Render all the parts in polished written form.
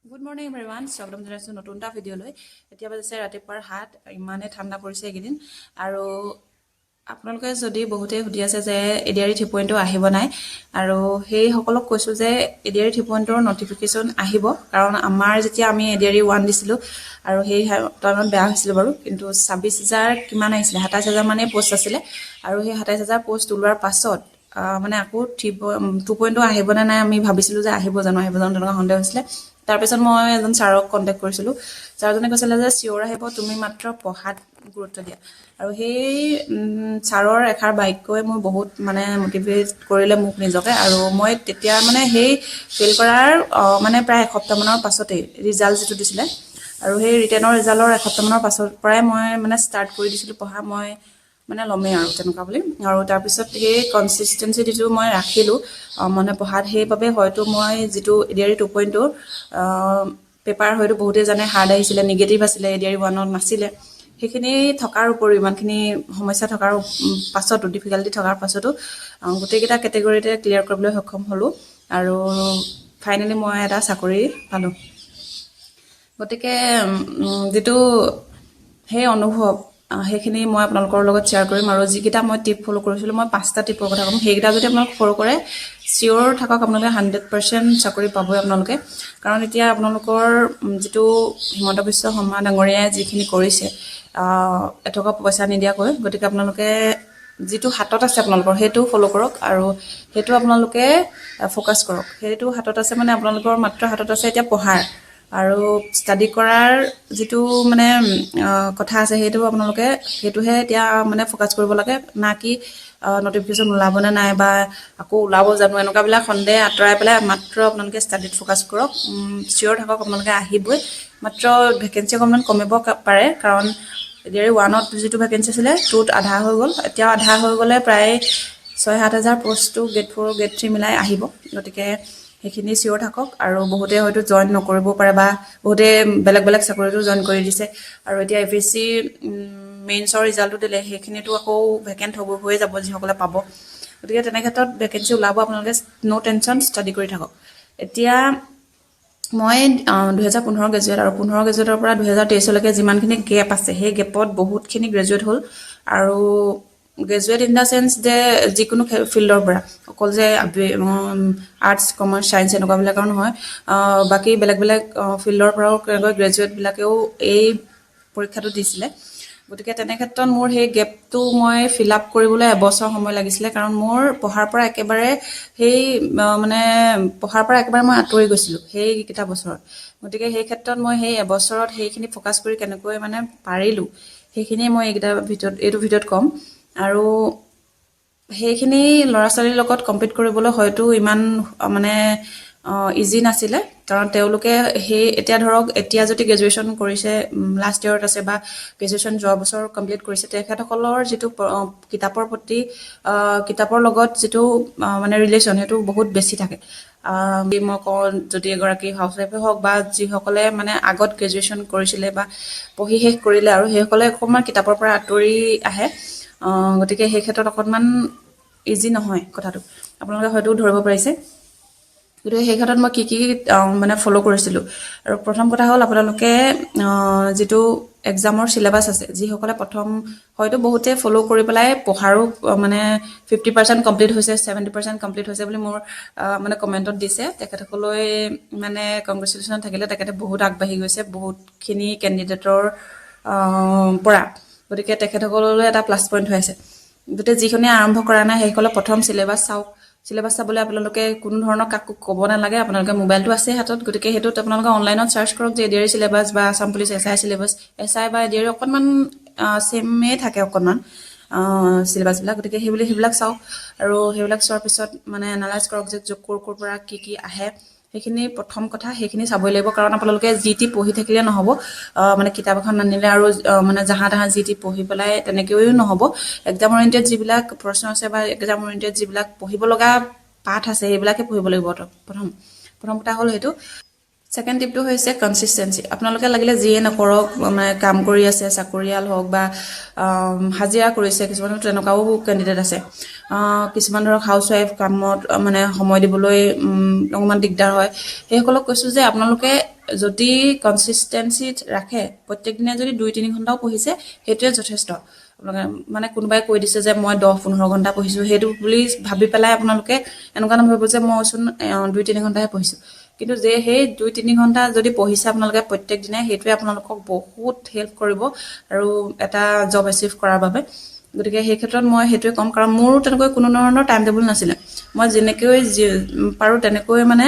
Good morning everyone স্বাগতম জনাইছোঁ নতুন এটা ভিডিঅ'লৈ। এতিয়া বাজিছে ৰাতিপুৱাৰ 7। ইমানে ঠাণ্ডা পৰিছে এইকেইদিন। আৰু আপোনালোকে যদি বহুতেই সুধি আছে যে এডিআৰই 3.0 আহিব নাই, আৰু সেইসকলক কৈছোঁ যে এডিআৰই 3.0ৰ নটিফিকেশ্যন আহিব। কাৰণ আমাৰ যেতিয়া আমি এডিআৰই 1 দিছিলোঁ আৰু সেই টাইমত বেয়া হৈছিলোঁ বাৰু, কিন্তু 26,000 কিমান আহিছিলে, 27,000 মানেই পষ্ট আছিলে। আৰু সেই 27,000 পষ্ট ওলোৱাৰ পাছত মানে আকৌ 2.0 আহিবনে নাই আমি ভাবিছিলোঁ যে আহিব জানো তেনেকুৱা সন্দেহ হৈছিলে। তাৰপিছত মই এজন ছাৰক কণ্টেক্ট কৰিছিলোঁ। ছাৰজনে কৈছিলে যে চিয়'ৰ আহিব, তুমি মাত্ৰ পঢ়াত গুৰুত্ব দিয়া। আৰু সেই ছাৰৰ এষাৰ বাক্যই মোৰ বহুত মানে মটিভেট কৰিলে মোক নিজকে। আৰু মই তেতিয়া মানে সেই ফেইল কৰাৰ মানে প্ৰায় এসপ্তাহমানৰ পাছতেই ৰিজাল্ট যিটো দিছিলে, আৰু সেই ৰিটেনৰ ৰিজাল্টৰ এসপ্তাহমানৰ পাছৰ পৰাই মই মানে ষ্টাৰ্ট কৰি দিছিলোঁ পঢ়া। মই মানে ল'মেই আৰু তেনেকুৱা বুলি। আৰু তাৰপিছত সেই কনচিষ্টেঞ্চি যিটো মই ৰাখিলোঁ মানে পঢ়াত, সেইবাবে হয়তো মই যিটো এডিআৰই 2.0 পেপাৰ হয়তো বহুতেই জানে হাৰ্ড আহিছিলে, নিগেটিভ আছিলে, এডিআৰই 1ত নাছিলে। সেইখিনি থকাৰ উপৰিও, ইমানখিনি সমস্যা থকাৰ পাছতো, ডিফিকাল্টি থকাৰ পাছতো গোটেইকেইটা কেটেগৰীতে ক্লিয়াৰ কৰিবলৈ সক্ষম হ'লোঁ। আৰু ফাইনেলি মই এটা চাকৰি পালোঁ। গতিকে যিটো সেই অনুভৱ, সেইখিনি মই আপোনালোকৰ লগত শ্বেয়াৰ কৰিম। আৰু যিকেইটা মই টিপ ফ'ল' কৰিছিলোঁ, মই 5টা টিপৰ কথা ক'ম। সেইকেইটা যদি আপোনালোকে ফ'ল' কৰে, চিয়'ৰ থাকক আপোনালোকে 100% চাকৰি পাবই আপোনালোকে। কাৰণ এতিয়া আপোনালোকৰ যিটো হিমন্ত বিশ্ব শৰ্মা ডাঙৰীয়াই যিখিনি কৰিছে এটকা পইচা নিদিয়াকৈ, গতিকে আপোনালোকে যিটো হাতত আছে আপোনালোকৰ সেইটো ফ'ল' কৰক, আৰু সেইটো আপোনালোকে ফ'কাছ কৰক। সেইটো হাতত আছে মানে আপোনালোকৰ মাত্ৰ হাতত আছে এতিয়া পঢ়াৰ আৰু ষ্টাডি কৰাৰ যিটো মানে কথা আছে, সেইটো আপোনালোকে সেইটোহে এতিয়া মানে ফ'কাছ কৰিব লাগে। না কি নটিফিকেশ্যন ওলাবনে নাই বা আকৌ ওলাব জানো, এনেকুৱাবিলাক সন্দেহ আঁতৰাই পেলাই মাত্ৰ আপোনালোকে ষ্টাডিত ফ'কাছ কৰক। চিয়'ৰ থাকক আপোনালোকে আহিবই। মাত্ৰ ভেকেঞ্চি অকণমান কমিব পাৰে, কাৰণ এডিআৰই 1ত যিটো ভেকেঞ্চি আছিলে 2ত আধা হৈ গ'ল। এতিয়াও আধা হৈ গ'লে প্ৰায় 6-7 হাজাৰ পষ্টটো গ্ৰেড 4 গ্ৰেড 3 মিলাই আহিব। গতিকে সেইখিনি চিয়'ৰ থাকক। আৰু বহুতে হয়তো জইন নকৰিবও পাৰে, বা বহুতে বেলেগ বেলেগ চাকৰিতো জইন কৰি দিছে। আৰু এতিয়া APSC মেইনছৰ ৰিজাল্টটো দিলে, সেইখিনিতো আকৌ ভেকেণ্ট হৈয়ে যাব যিসকলে পাব। গতিকে তেনে ক্ষেত্ৰত ভেকেঞ্চি ওলাব, আপোনালোকে ন' টেনশ্যন, ষ্টাডি কৰি থাকক। এতিয়া মই 2015 গ্ৰেজুৱেট, আৰু 15 গ্ৰেজুৱেটৰ পৰা 2023লৈকে যিমানখিনি গেপ আছে, সেই গেপত বহুতখিনি গ্ৰেজুৱেট হ'ল। আৰু গ্ৰেজুৱেট ইন দ্য চেন্স যে যিকোনো ফিল্ডৰ পৰা, অকল যে আৰ্টছ, কমাৰ্চ, ছায়েন্স এনেকুৱাবিলাকৰ নহয়, বাকী বেলেগ বেলেগ ফিল্ডৰ পৰাও গ্ৰেজুৱেটবিলাকেও এই পৰীক্ষাটো দিছিলে। গতিকে তেনে ক্ষেত্ৰত মোৰ সেই গেপটো মই ফিল আপ কৰিবলৈ এবছৰ সময় লাগিছিলে। কাৰণ মোৰ পঢ়াৰ পৰা একেবাৰে মই আঁতৰি গৈছিলোঁ সেইকেইটা বছৰত। গতিকে সেই ক্ষেত্ৰত মই সেই এবছৰত সেইখিনি ফ'কাছ কৰি কেনেকৈ মানে পাৰিলোঁ, সেইখিনিয়ে মই এইটো ভিডিঅ'ত ক'ম। আৰু সেইখিনি ল'ৰা ছোৱালীৰ লগত কম্পিট কৰিবলৈ হয়তো ইমান মানে ইজি নাছিলে। কাৰণ তেওঁলোকে এতিয়া ধৰক, এতিয়া যদি গ্ৰেজুৱেশ্যন কৰিছে, লাষ্ট ইয়েৰত আছে, বা গ্ৰেজুৱেশ্যন যোৱা বছৰ কমপ্লিট কৰিছে, তেখেতসকলৰ যিটো কিতাপৰ প্ৰতি কিতাপৰ লগত যিটো মানে ৰিলেশ্যন, সেইটো বহুত বেছি থাকে। মই কওঁ, যদি এগৰাকী হাউচৱাইফে হওক বা যিসকলে মানে আগত গ্ৰেজুৱেশ্যন কৰিছিলে বা পঢ়ি শেষ কৰিলে, আৰু সেইসকলে অকণমান কিতাপৰ পৰা আঁতৰি আহে। গতিকে সেই ক্ষেত্ৰত অকণমান ইজি নহয় কথাটো, আপোনালোকে হয়তো ধৰিব পাৰিছে। গতিকে সেই ক্ষেত্ৰত মই কি মানে ফ'ল' কৰিছিলোঁ। আৰু প্ৰথম কথা হ'ল, আপোনালোকে যিটো এক্সামৰ চিলেবাছ আছে, যিসকলে প্ৰথম হয়তো বহুতে ফ'ল' কৰি পেলাই পঢ়াৰো মানে 50% কমপ্লিট হৈছে, 70% কমপ্লিট হৈছে বুলি মোৰ মানে কমেণ্টত দিছে। তেখেতসকলৈ মানে কংগ্ৰেচুলেশ্যন থাকিলে, তেখেতে বহুত আগবাঢ়ি গৈছে বহুতখিনি কেণ্ডিডেটৰ পৰা। গতিকে তেখেতসকললৈ এটা প্লাছ পইণ্ট হৈ আছে। গতিকে যিখনে আৰম্ভ কৰা নাই, সেইসকলে প্ৰথম চিলেবাছ চাওক। চিলেবাছ চাবলৈ আপোনালোকে কোনো ধৰণৰ কাকো ক'ব নালাগে, আপোনালোকে মোবাইলটো আছে হাতত। গতিকে সেইটোত আপোনালোকে অনলাইনত চাৰ্চ কৰক যে এডিআৰই চিলেবাছ বা Assam police SI syllabus, SI বা এডিআৰই অকণমান ছেমেই থাকে অকণমান চিলেবাছবিলাক। গতিকে সেইবিলাক চাওক, আৰু সেইবিলাক চোৱাৰ পিছত মানে এনালাইজ কৰক যে ক'ৰ পৰা কি আহে। সেইখিনি প্ৰথম কথা, সেইখিনি চাবই লাগিব। কাৰণ আপোনালোকে যি পঢ়ি থাকিলে নহ'ব, মানে কিতাপ এখন নানিলে আৰু মানে জাহা তাহা যি পঢ়ি পেলাই তেনেকৈও নহ'ব। এক্সাম অৰিয়েণ্টেড যিবিলাক প্ৰশ্ন আছে বা এক্সাম অৰিয়েণ্টেড যিবিলাক পঢ়িব লগা পাঠ আছে, সেইবিলাকে পঢ়িব লাগিব। প্ৰথম কথা হ'ল সেইটো। ছেকেণ্ড টিপটো হৈছে কনচিষ্টেঞ্চি। আপোনালোকে লাগিলে যিয়ে নকৰক, মানে কাম কৰি আছে, চাকৰিয়াল হওক বা হাজিৰা কৰিছে, কিছুমান তেনেকুৱাও কেণ্ডিডেট আছে। কিছুমান ধৰক হাউচৱাইফ, কামত মানে সময় দিবলৈ অকণমান দিগদাৰ হয়। সেইসকলক কৈছোঁ যে আপোনালোকে যদি কনচিষ্টেঞ্চিত ৰাখে, প্ৰত্যেক দিনে যদি 2-3 ঘণ্টাও পঢ়িছে, সেইটোৱে যথেষ্ট। মানে কোনোবাই কৈ দিছে যে মই 10-15 ঘণ্টা পঢ়িছোঁ, সেইটো বুলি ভাবি পেলাই আপোনালোকে এনেকুৱা নাভাবিব যে মইচোন 2-3 ঘণ্টাহে পঢ়িছোঁ। কিন্তু যে সেই 2-3 ঘণ্টা যদি পঢ়িছে আপোনালোকে প্ৰত্যেক দিনাই, সেইটোৱে আপোনালোকক বহুত হেল্প কৰিব আৰু এটা জব এচিভ কৰাৰ বাবে। গতিকে সেই ক্ষেত্ৰত মই সেইটোৱে ক'ম, কাৰণ মোৰো তেনেকৈ কোনো ধৰণৰ টাইম টেবুল নাছিলে। মই যেনেকৈ পাৰোঁ তেনেকৈ মানে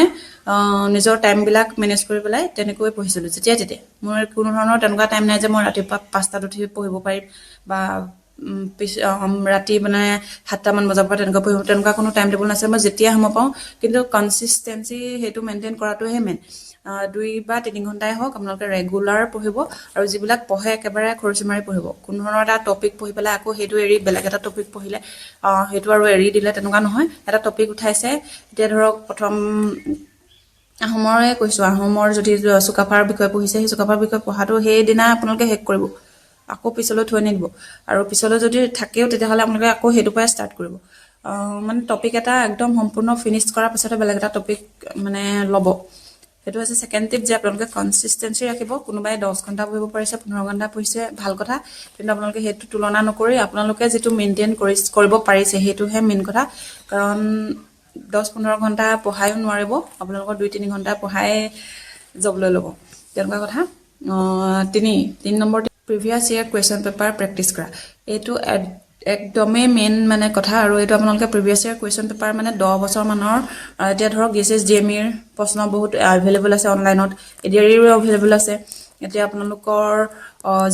নিজৰ টাইমবিলাক মেনেজ কৰি পেলাই তেনেকৈ পঢ়িছিলোঁ যেতিয়া তেতিয়া। মোৰ কোনো ধৰণৰ তেনেকুৱা টাইম নাই যে মই ৰাতিপুৱা 5টাত উঠি পঢ়িব পাৰিম বা ৰাতি মানে 7টামান বজাৰ পৰা তেনেকুৱা পঢ়িব, তেনেকুৱা কোনো টাইম টেবুল নাছিলে। মই যেতিয়া সময় পাওঁ, কিন্তু কনচিষ্টেঞ্চি সেইটো মেইনটেইন কৰাটোহে মেইন। 2 বা 3 ঘণ্টাই হওক আপোনালোকে ৰেগুলাৰ পঢ়িব, আৰু যিবিলাক পঢ়ে একেবাৰে খৰচি মাৰি পঢ়িব। কোনো ধৰণৰ এটা টপিক পঢ়ি পেলাই আকৌ সেইটো এৰি বেলেগ এটা টপিক পঢ়িলে সেইটো আৰু এৰি দিলে তেনেকুৱা নহয়। এটা টপিক উঠাইছে, এতিয়া ধৰক প্ৰথম আহোমৰে কৈছোঁ, আহোমৰ যদি চুকাফাৰ বিষয়ে পঢ়িছে, সেই চুকাফাৰ বিষয়ে পঢ়াটো সেইদিনা আপোনালোকে শেষ কৰিব, আকৌ পিছলৈ থৈ নিদিব। আৰু পিছলৈ যদি থাকেও তেতিয়াহ'লে আপোনালোকে আকৌ সেইটোৰ পৰাই ষ্টাৰ্ট কৰিব। মানে টপিক এটা একদম সম্পূৰ্ণ ফিনিছ কৰাৰ পিছতে বেলেগ এটা টপিক মানে ল'ব। সেইটো হৈছে ছেকেণ্ড টিপ, যে আপোনালোকে কনচিষ্টেঞ্চি ৰাখিব। কোনোবাই 10 ঘণ্টা পঢ়িব পাৰিছে, 15 ঘণ্টা পঢ়িছে, ভাল কথা। কিন্তু আপোনালোকে সেইটো তুলনা নকৰি আপোনালোকে যিটো মেইনটেইন কৰিব পাৰিছে সেইটোহে মেইন কথা। কাৰণ 10-15 ঘণ্টা পঢ়ায়ো নোৱাৰিব, আপোনালোকৰ 2-3 ঘণ্টা পঢ়াই জব লৈ ল'ব, তেনেকুৱা কথা। 3 number, previous year question paper practice কৰা। এইটো একদমেই মেইন মানে কথা। আৰু এইটো আপোনালোকে প্ৰিভিয়াছ ইয়েৰ কুৱেশ্যন পেপাৰ মানে 10 বছৰমানৰ, এতিয়া ধৰক SSDMEৰ প্ৰশ্ন বহুত এভেইলেবল আছে অনলাইনত, এডিআৰিৰো এভেইলেবল আছে। এতিয়া আপোনালোকৰ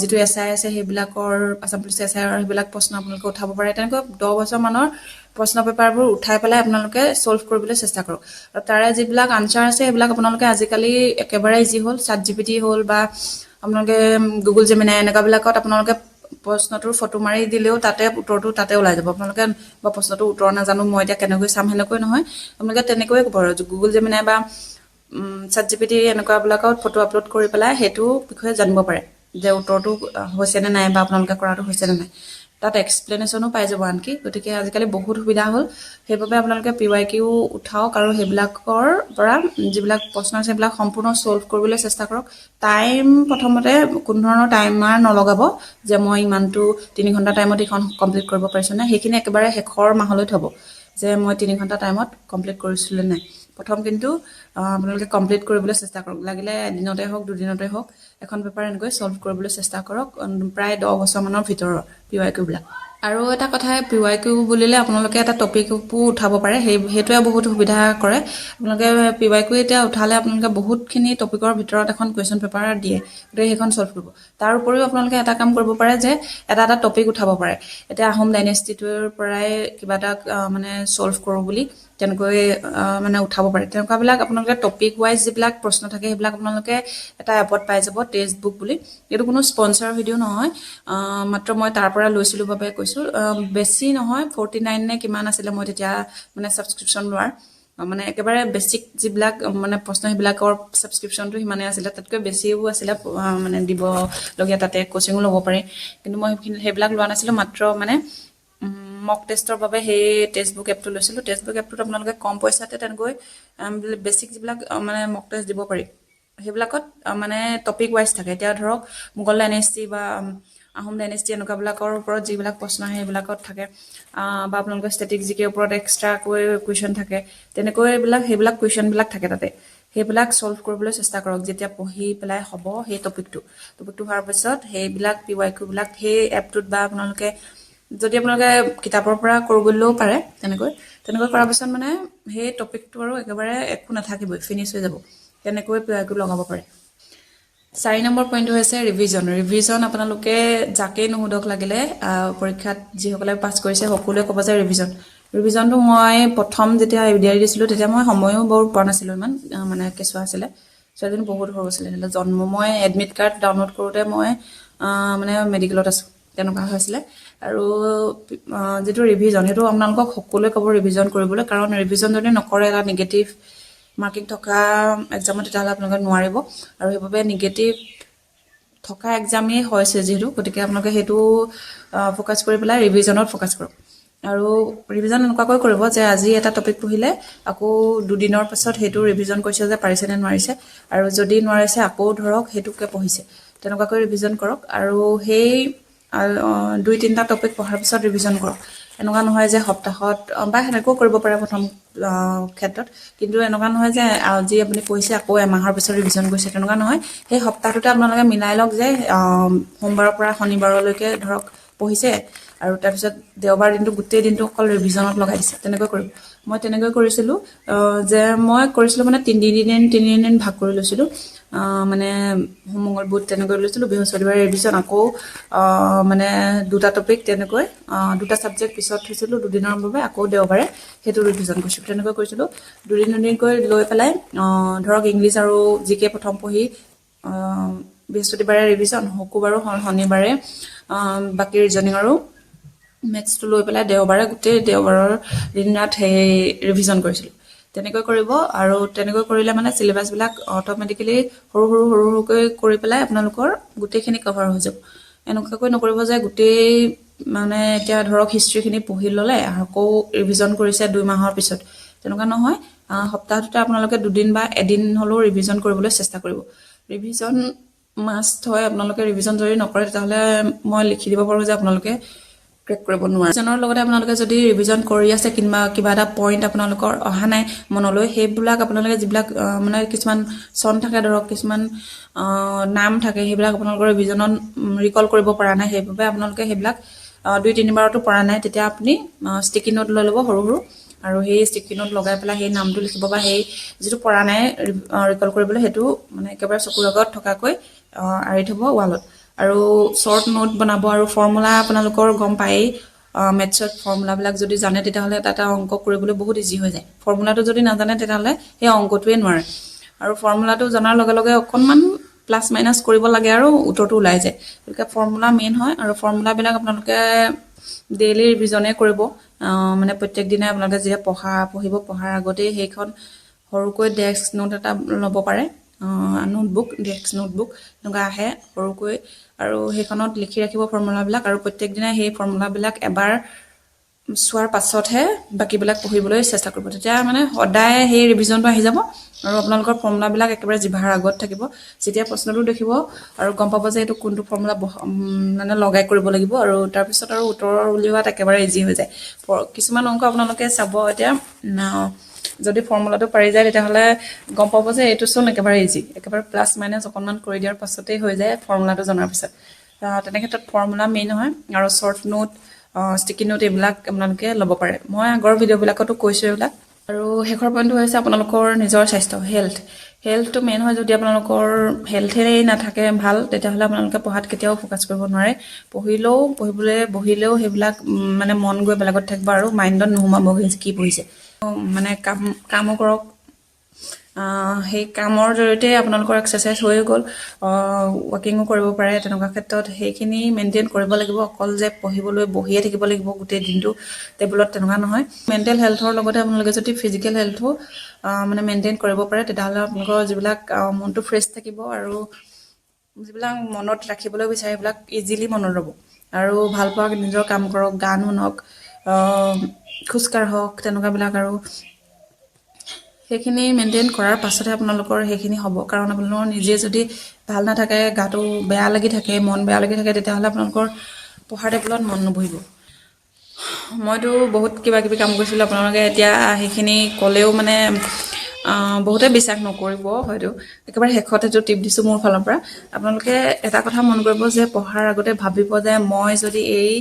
যিটো SI আছে সেইবিলাকৰ, আছাম পুলিচ SI সেইবিলাক প্ৰশ্ন আপোনালোকে উঠাব পাৰে। তেনেকৈ 10 বছৰমানৰ প্ৰশ্ন পেপাৰবোৰ উঠাই পেলাই আপোনালোকে ছল্ভ কৰিবলৈ চেষ্টা কৰক। আৰু তাৰে যিবিলাক আনচাৰ আছে সেইবিলাক আপোনালোকে আজিকালি একেবাৰে ইজি হ'ল, ChatGPT হ'ল বা আপোনালোকে গুগল জেমিনাই এনেকুৱাবিলাকত আপোনালোকে প্ৰশ্নটোৰ ফটো মাৰি দিলেও তাতে উত্তৰটো তাতে ওলাই যাব। আপোনালোকে বা প্ৰশ্নটোৰ উত্তৰ নাজানো মই এতিয়া কেনেকৈ চাম, সেনেকৈ নহয়। আপোনালোকে তেনেকৈয়ে ক'ব আৰু গুগল জেমিনাই বা ChatGPT এনেকুৱাবিলাকত ফটো আপলোড কৰি পেলাই সেইটো বিষয়ে জানিব পাৰে যে উত্তৰটো হৈছেনে নাই বা আপোনালোকে কৰাটো হৈছেনে নাই। তাত এক্সপ্লেনেশ্যনো পাই যাব আনকি। গতিকে আজিকালি বহুত সুবিধা হ'ল, সেইবাবে আপোনালোকে PYQ উঠাওক আৰু সেইবিলাকৰ পৰা যিবিলাক প্ৰশ্ন আছে সেইবিলাক সম্পূৰ্ণ ছল্ভ কৰিবলৈ চেষ্টা কৰক। টাইম প্ৰথমতে কোনো ধৰণৰ টাইমাৰ নলগাব যে মই ইমানটো 3 ঘণ্টা টাইমত এইখন কমপ্লিট কৰিব পাৰিছোঁ নাই, সেইখিনি একেবাৰে শেষৰ মাহলৈ থ'ব যে মই 3 ঘণ্টা টাইমত কমপ্লিট কৰিছিলোঁ নাই। প্ৰথম কিন্তু আপোনালোকে কমপ্লিট কৰিবলৈ চেষ্টা কৰক, লাগিলে এদিনতে হওক 2 দিনতে হওক এখন পেপাৰ এনেকৈ ছল্ভ কৰিবলৈ চেষ্টা কৰক, প্ৰায় 10 বছৰমানৰ ভিতৰৰ PYQবিলাক। আৰু এটা কথা, PYQ বুলিলে আপোনালোকে এটা টপিকো উঠাব পাৰে, সেইটোৱে বহুত সুবিধা কৰে। আপোনালোকে PYQ এতিয়া উঠালে আপোনালোকে বহুতখিনি টপিকৰ ভিতৰত এখন কুৱেশ্যন পেপাৰ দিয়ে, গতিকে সেইখন ছল্ভ কৰিব। তাৰ উপৰিও আপোনালোকে এটা কাম কৰিব পাৰে যে এটা টপিক উঠাব পাৰে। এতিয়া আহোম ডাইনেষ্টিটোৰ পৰাই কিবা এটা মানে ছল্ভ কৰোঁ বুলি তেনেকৈ মানে উঠাব পাৰে। তেনেকুৱাবিলাক আপোনালোকে টপিক ৱাইজ যিবিলাক প্ৰশ্ন থাকে সেইবিলাক আপোনালোকে এটা এপত পাই যাব, টেক্সট বুক বুলি। এইটো কোনো স্পনচাৰ ভিডিঅ' নহয়, মাত্ৰ মই তাৰ পৰা লৈছিলোঁ বাবে কৈছোঁ। বেছি নহয়, 49 নে কিমান আছিলে মই তেতিয়া মানে ছাবস্ক্ৰিপশ্যন লোৱাৰ, মানে একেবাৰে বেছিক যিবিলাক মানে প্ৰশ্ন সেইবিলাকৰ ছাবস্ক্ৰিপশ্যনটো সিমানে আছিলে, তাতকৈ বেছিও আছিলে মানে দিবলগীয়া, তাতে কোচিঙো ল'ব পাৰি। কিন্তু মই সেইবিলাক লোৱা নাছিলোঁ, মাত্ৰ মানে মক টেষ্টৰ বাবে সেই টেক্সট বুক এপটো লৈছিলোঁ। টেক্সট বুক এপটোত আপোনালোকে কম পইচাতে তেনেকৈ বেছিক যিবিলাক মানে মক টেষ্ট দিব পাৰি, সেইবিলাকত মানে টপিক ৱাইজ থাকে। এতিয়া ধৰক মোগল ডাইনেষ্টি বা আহোম ডাইনেষ্টি এনেকুৱাবিলাকৰ ওপৰত যিবিলাক প্ৰশ্ন আহে সেইবিলাকত থাকে, বা আপোনালোকৰ ষ্টেটিক জিকেৰ ওপৰত এক্সট্ৰাকৈ কুৱেশ্যন থাকে। তেনেকৈ সেইবিলাক কুৱেশ্যনবিলাক থাকে তাতে। সেইবিলাক ছল্ভ কৰিবলৈ চেষ্টা কৰক যেতিয়া পঢ়ি পেলাই হ'ব সেই টপিকটো হোৱাৰ পিছত সেইবিলাক PYQবিলাক সেই এপটোত বা আপোনালোকে যদি আপোনালোকে কিতাপৰ পৰা কৰোঁ বুলিলেও পাৰে। তেনেকৈ কৰাৰ পিছত মানে সেই টপিকটো আৰু একেবাৰে একো নাথাকিবই, ফিনিছ হৈ যাব। তেনেকৈ PYQ লগাব পাৰে। 4 নম্বৰ পইণ্টটো হৈছে ৰিভিজন। আপোনালোকে যাকেই নুসুধক লাগিলে পৰীক্ষাত যিসকলে পাছ কৰিছে সকলোৱে ক'ব যে ৰিভিজনটো মই প্ৰথম যেতিয়া এডিআৰি দিছিলোঁ তেতিয়া মই সময়ো বৰ পোৱা নাছিলোঁ, ইমান মানে কেঁচুৱা আছিলে, ছোৱালীজনী বহুত সৰু আছিলে। জন্ম মই এডমিট কাৰ্ড ডাউনলোড কৰোঁতে মই মানে মেডিকেলত আছোঁ, তেনেকুৱা হৈছিলে। আৰু যিটো ৰিভিজন সেইটো আপোনালোকক সকলোৱে ক'ব ৰিভিজন কৰিবলৈ, কাৰণ ৰিভিজন যদি নকৰে এটা নিগেটিভ মাৰ্কিং থকা এক্সামত তেতিয়াহ'লে আপোনালোকে নোৱাৰিব আৰু সেইবাবে নিগেটিভ থকা এক্সামেই হৈছে যিহেতু গতিকে আপোনালোকে সেইটো ফ'কাছ কৰি পেলাই ৰিভিজনত ফ'কাছ কৰক আৰু ৰিভিজন এনেকুৱাকৈ কৰিব যে আজি এটা টপিক পঢ়িলে আকৌ দুদিনৰ পাছত সেইটো ৰিভিজন কৰিছে যে পাৰিছে নে নোৱাৰিছে আৰু যদি নোৱাৰিছে আকৌ ধৰক সেইটোকে পঢ়িছে তেনেকুৱাকৈ ৰিভিজন কৰক আৰু সেই 2-3টা টপিক পঢ়াৰ পিছত ৰিভিজন কৰক এনেকুৱা নহয় যে সপ্তাহত বা সেনেকৈও কৰিব পাৰে প্ৰথম ক্ষেত্ৰত কিন্তু এনেকুৱা নহয় যে আজি আপুনি পঢ়িছে আকৌ এমাহৰ পিছত ৰিভিজন কৰিছে তেনেকুৱা নহয় সেই সপ্তাহটোতে আপোনালোকে মিলাই লওক যে সোমবাৰৰ পৰা শনিবাৰলৈকে ধৰক পঢ়িছে আৰু তাৰপিছত দেওবাৰ দিনটো গোটেই দিনটো অকল ৰিভিজনত লগাই দিছে তেনেকৈ কৰিব মই তেনেকৈ কৰিছিলোঁ যে মই কৰিছিলোঁ মানে তিনিদিন ভাগ কৰি লৈছিলোঁ মানে সোম মংগল বুধ তেনেকৈ লৈছিলোঁ বৃহস্পতিবাৰে ৰিভিজন আকৌ মানে 2টা টপিক তেনেকৈ 2টা ছাবজেক্ট পিছত থৈছিলোঁ দুদিনৰ বাবে আকৌ দেওবাৰে সেইটো ৰিভিজন কৰিছিলোঁ তেনেকৈ কৰিছিলোঁ দুদিনকৈ লৈ পেলাই ধৰক ইংলিছ আৰু জিকে প্ৰথম পঢ়ি বৃহস্পতিবাৰে ৰিভিজন শুকুৰবাৰো শনিবাৰে বাকী ৰিজনিং আৰু মেথছটো লৈ পেলাই দেওবাৰে গোটেই দেওবাৰৰ দিন ৰাত সেই ৰিভিজন কৰিছিলোঁ তেনেকৈ কৰিব আৰু তেনেকৈ কৰিলে মানে চিলেবাছবিলাক অট'মেটিকেলি সৰুকৈ কৰি পেলাই আপোনালোকৰ গোটেইখিনি কভাৰ হৈ যাব এনেকুৱাকৈ নকৰিব যে গোটেই মানে এতিয়া ধৰক হিষ্ট্ৰীখিনি পঢ়ি ল'লে আকৌ ৰিভিজন কৰিছে 2 মাহৰ পিছত তেনেকুৱা নহয় সপ্তাহটোতে আপোনালোকে দুদিন বা এদিন হ'লেও ৰিভিজন কৰিবলৈ চেষ্টা কৰিব ৰিভিজন মাষ্ট হয় আপোনালোকে ৰিভিজন যদি নকৰে তেতিয়াহ'লে মই লিখি দিব পাৰোঁ যে আপোনালোকে ক্ৰেক কৰিব নোৱাৰে ৰিভিজনৰ লগতে আপোনালোকে যদি ৰিভিজন কৰি আছে কিবা এটা পইণ্ট আপোনালোকৰ অহা নাই মনলৈ সেইবিলাক আপোনালোকে যিবিলাক মানে কিছুমান চন থাকে ধৰক কিছুমান নাম থাকে সেইবিলাক আপোনালোকৰ ৰিভিজনত ৰিকল কৰিব পৰা নাই সেইবাবে আপোনালোকে সেইবিলাক 2-3 বাৰতো পৰা নাই তেতিয়া আপুনি ষ্টিকি নোট লৈ ল'ব সৰু আৰু সেই ষ্টিকি নোট লগাই পেলাই সেই নামটো লিখিব বা সেই যিটো পৰা নাই ৰিকল কৰিবলৈ সেইটো মানে একেবাৰে চকুৰ আগত থকাকৈ আঁৰি থ'ব ৱালত আৰু শ্বৰ্ট নোট বনাব আৰু ফৰ্মুলা আপোনালোকৰ গম পায়েই মেথছত ফৰ্মুলাবিলাক যদি জানে তেতিয়াহ'লে এটা অংক কৰিবলৈ বহুত ইজি হৈ যায় ফৰ্মুলাটো যদি নাজানে তেতিয়াহ'লে সেই অংকটোৱে নোৱাৰে আৰু ফৰ্মুলাটো জনাৰ লগে লগে অকণমান প্লাছ মাইনাছ কৰিব লাগে আৰু উত্তৰটো ওলাই যায় গতিকে ফৰ্মুলা মেইন হয় আৰু ফৰ্মুলাবিলাক আপোনালোকে ডেইলি ৰিভিজনে কৰিব মানে প্ৰত্যেক দিনাই আপোনালোকে যেতিয়া পঢ়াৰ আগতেই সেইখন সৰুকৈ ডেস্ক নোট এটা ল'ব পাৰে ডেস্ক নোটবুক এনেকুৱা আহে সৰুকৈ আৰু সেইখনত লিখি ৰাখিব ফৰ্মুলাবিলাক আৰু প্ৰত্যেক দিনাই সেই ফৰ্মুলাবিলাক এবাৰ চোৱাৰ পাছতহে বাকীবিলাক পঢ়িবলৈ চেষ্টা কৰিব তেতিয়া মানে সদায় সেই ৰিভিজনটো আহি যাব আৰু আপোনালোকৰ ফৰ্মুলাবিলাক একেবাৰে জিভাৰ আগত থাকিব যেতিয়া প্ৰশ্নটো দেখিব আৰু গম পাব যে এইটো কোনটো ফৰ্মুলা মানে লগাই কৰিব লাগিব আৰু তাৰপিছত আৰু উত্তৰ উলিওৱাত একেবাৰে ইজি হৈ যায় কিছুমান অংক আপোনালোকে চাব এতিয়া যদি ফৰ্মুলাটো পাৰি যায় তেতিয়াহ'লে গম পাব যে এইটো চোন একেবাৰে ইজি একেবাৰে প্লাছ মাইনাছ অকণমান কৰি দিয়াৰ পাছতেই হৈ যায় ফৰ্মুলাটো জনাৰ পিছত তেনে ক্ষেত্ৰত ফৰ্মুলা মেইন হয় আৰু শ্বৰ্ট নোট ষ্টিকি নোট এইবিলাক আপোনালোকে ল'ব পাৰে মই আগৰ ভিডিঅ'বিলাকতো কৈছোঁ এইবিলাক আৰু শেষৰ পইণ্টটো হৈছে আপোনালোকৰ নিজৰ স্বাস্থ্য হেল্থটো মেইন হয় যদি আপোনালোকৰ হেল্থেই নাথাকে ভাল তেতিয়াহ'লে আপোনালোকে পঢ়াত কেতিয়াও ফ'কাছ কৰিব নোৱাৰে বহিলেও সেইবিলাক মানে মন গৈ বেলেগত থাকিব আৰু মাইণ্ডত নোসোমাব কি পঢ়িছে মানে কামো কৰক সেই কামৰ জৰিয়তে আপোনালোকৰ এক্সাৰচাইজ হৈ গ'ল ৱাকিঙো কৰিব পাৰে তেনেকুৱা ক্ষেত্ৰত সেইখিনি মেইনটেইন কৰিব লাগিব অকল যে পঢ়িবলৈ বহিয়ে থাকিব লাগিব গোটেই দিনটো টেবুলত তেনেকুৱা নহয় মেণ্টেল হেল্থৰ লগতে আপোনালোকে যদি ফিজিকেল হেল্থো মানে মেইনটেইন কৰিব পাৰে তেতিয়াহ'লে আপোনালোকৰ যিবিলাক মনটো ফ্ৰেছ থাকিব আৰু যিবিলাক মনত ৰাখিবলৈ বিচাৰে সেইবিলাক ইজিলি মনত ৰ'ব আৰু ভাল পোৱা নিজৰ কাম কৰক গান শুনক খোজকাঢ়ক তেনেকুৱাবিলাক আৰু সেইখিনি মেইনটেইন কৰাৰ পাছতহে আপোনালোকৰ সেইখিনি হ'ব কাৰণ আপোনালোকৰ নিজে যদি ভাল নাথাকে গাটো বেয়া লাগি থাকে মন বেয়া লাগি থাকে তেতিয়াহ'লে আপোনালোকৰ পঢ়াৰ টেবুলত মন নবহিব মইতো বহুত কিবা কিবি কাম কৰিছিলোঁ আপোনালোকে এতিয়া সেইখিনি ক'লেও মানে বহুতে বিশ্বাস নকৰিব হয়তো একেবাৰে শেষত এইটো টিপ দিছোঁ মোৰ ফালৰ পৰা আপোনালোকে এটা কথা মন কৰিব যে পঢ়াৰ আগতে ভাবিব যে মই যদি এই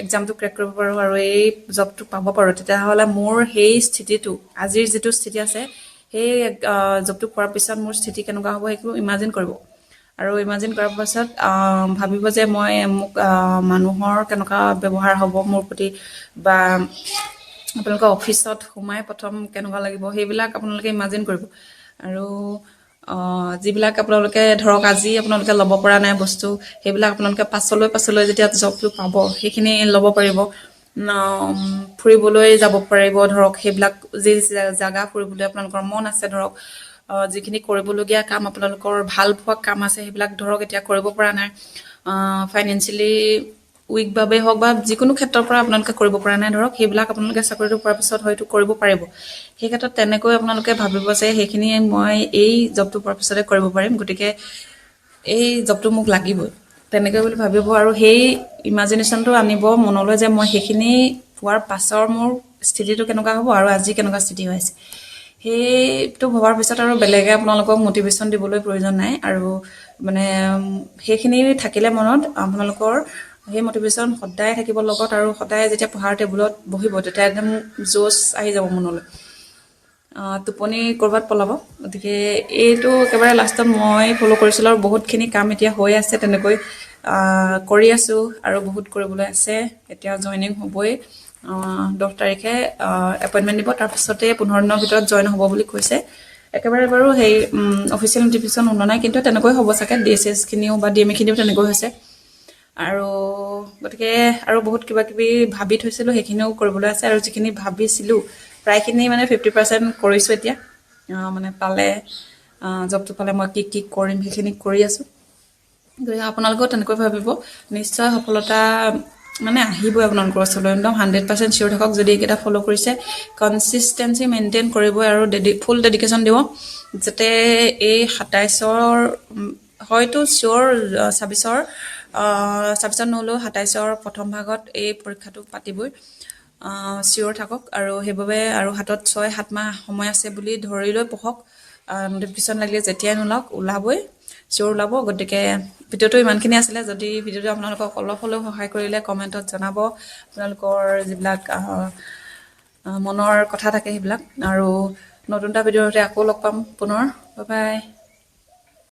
এক্সামটো ক্ৰেক কৰিব পাৰোঁ আৰু এই জবটো পাব পাৰোঁ তেতিয়াহ'লে মোৰ সেই স্থিতিটো আজিৰ যিটো স্থিতি আছে সেই জবটো পোৱাৰ পিছত মোৰ স্থিতি কেনেকুৱা হ'ব সেইটো ইমাজিন কৰিব আৰু ইমাজিন কৰাৰ পাছত ভাবিব যে মই মোক মানুহৰ কেনেকুৱা ব্যৱহাৰ হ'ব মোৰ প্ৰতি বা আপোনালোকৰ অফিচত সোমাই প্ৰথম কেনেকুৱা লাগিব সেইবিলাক আপোনালোকে ইমাজিন কৰিব আৰু যিবিলাক আপোনালোকে ধৰক আজি আপোনালোকে ল'ব পৰা নাই বস্তু সেইবিলাক আপোনালোকে পাছলৈ যেতিয়া জবটো পাব সেইখিনি ল'ব পাৰিব ফুৰিবলৈ যাব পাৰিব ধৰক সেইবিলাক যি জাগা ফুৰিবলৈ আপোনালোকৰ মন আছে ধৰক যিখিনি কৰিবলগীয়া কাম আপোনালোকৰ ভাল পোৱা কাম আছে সেইবিলাক ধৰক এতিয়া কৰিব পৰা নাই ফাইনেন্সিয়েলি উইক বাবে হওক বা যিকোনো ক্ষেত্ৰৰ পৰা আপোনালোকে কৰিব পৰা নাই ধৰক সেইবিলাক আপোনালোকে চাকৰিটো পোৱাৰ পিছত হয়তো কৰিব পাৰিব সেই ক্ষেত্ৰত তেনেকৈ আপোনালোকে ভাবিব যে সেইখিনি মই এই জবটো পোৱাৰ পিছতে কৰিব পাৰিম গতিকে এই জবটো মোক লাগিবই তেনেকৈ বুলি ভাবিব আৰু সেই ইমাজিনেশ্যনটো আনিব মনলৈ যে মই সেইখিনি পোৱাৰ পাছৰ মোৰ স্থিতিটো কেনেকুৱা হ'ব আৰু আজি কেনেকুৱা স্থিতি হৈ আছে সেইটো ভবাৰ পিছত আৰু বেলেগে আপোনালোকক মটিভেশ্যন দিবলৈ প্ৰয়োজন নাই আৰু মানে সেইখিনি থাকিলে মনত আপোনালোকৰ সেই মটিভেশ্যন সদায় থাকিব লগত আৰু সদায় যেতিয়া পঢ়াৰ টেবুলত বহিব তেতিয়া একদম জোচ আহি যাব মনলৈ টোপনি ক'ৰবাত পলাব গতিকে এইটো একেবাৰে লাষ্টত মই ফ'ল' কৰিছিলোঁ আৰু বহুতখিনি কাম এতিয়া হৈ আছে তেনেকৈ কৰি আছোঁ আৰু বহুত কৰিবলৈ আছে এতিয়া জইনিং হ'বই 10 তাৰিখে এপইণ্টমেণ্ট দিব তাৰপিছতে 15 দিনৰ ভিতৰত জইন হ'ব বুলি কৈছে একেবাৰে বাৰু সেই অফিচিয়েল নটিফিকেশ্যন ওলোৱা নাই কিন্তু তেনেকৈ হ'ব চাগে DSS-খিনিও বা DME-খিনিও তেনেকৈ হৈছে আৰু গতিকে আৰু বহুত কিবা কিবি ভাবি থৈছিলোঁ সেইখিনিও কৰিবলৈ আছে আৰু যিখিনি ভাবিছিলোঁ প্ৰায়খিনি মানে 50% কৰিছোঁ এতিয়া মানে পালে জবটো পালে মই কি কৰিম সেইখিনি কৰি আছোঁ গতিকে আপোনালোকেও তেনেকৈ ভাবিব নিশ্চয় সফলতা মানে আহিবই আপোনালোকৰ ওচৰলৈ একদম 100% চিয়'ৰ থাকক যদি এইকেইটা ফ'ল' কৰিছে কনচিষ্টেঞ্চি মেইনটেইন কৰিবই আৰু ফুল ডেডিকেশ্যন দিব যাতে এই 27-ৰ হয়তো চিয়'ৰ 26-ত নহ'লেও 27-ৰ প্ৰথম ভাগত এই পৰীক্ষাটো পাতিবই চিয়'ৰ থাকক আৰু সেইবাবে আৰু হাতত 6-7 মাহ সময় আছে বুলি ধৰি লৈ পঢ়ক নটিফিকেশ্যন লাগিলে যেতিয়াই নোলাওক ওলাবই চিয়'ৰ ওলাব গতিকে ভিডিঅ'টো ইমানখিনি আছিলে যদি ভিডিঅ'টো আপোনালোকক অলপ হ'লেও সহায় কৰিলে কমেণ্টত জনাব আপোনালোকৰ যিবিলাক মনৰ কথা থাকে সেইবিলাক আৰু নতুন এটা ভিডিঅ'তে আকৌ লগ পাম পুনৰ বাই বাই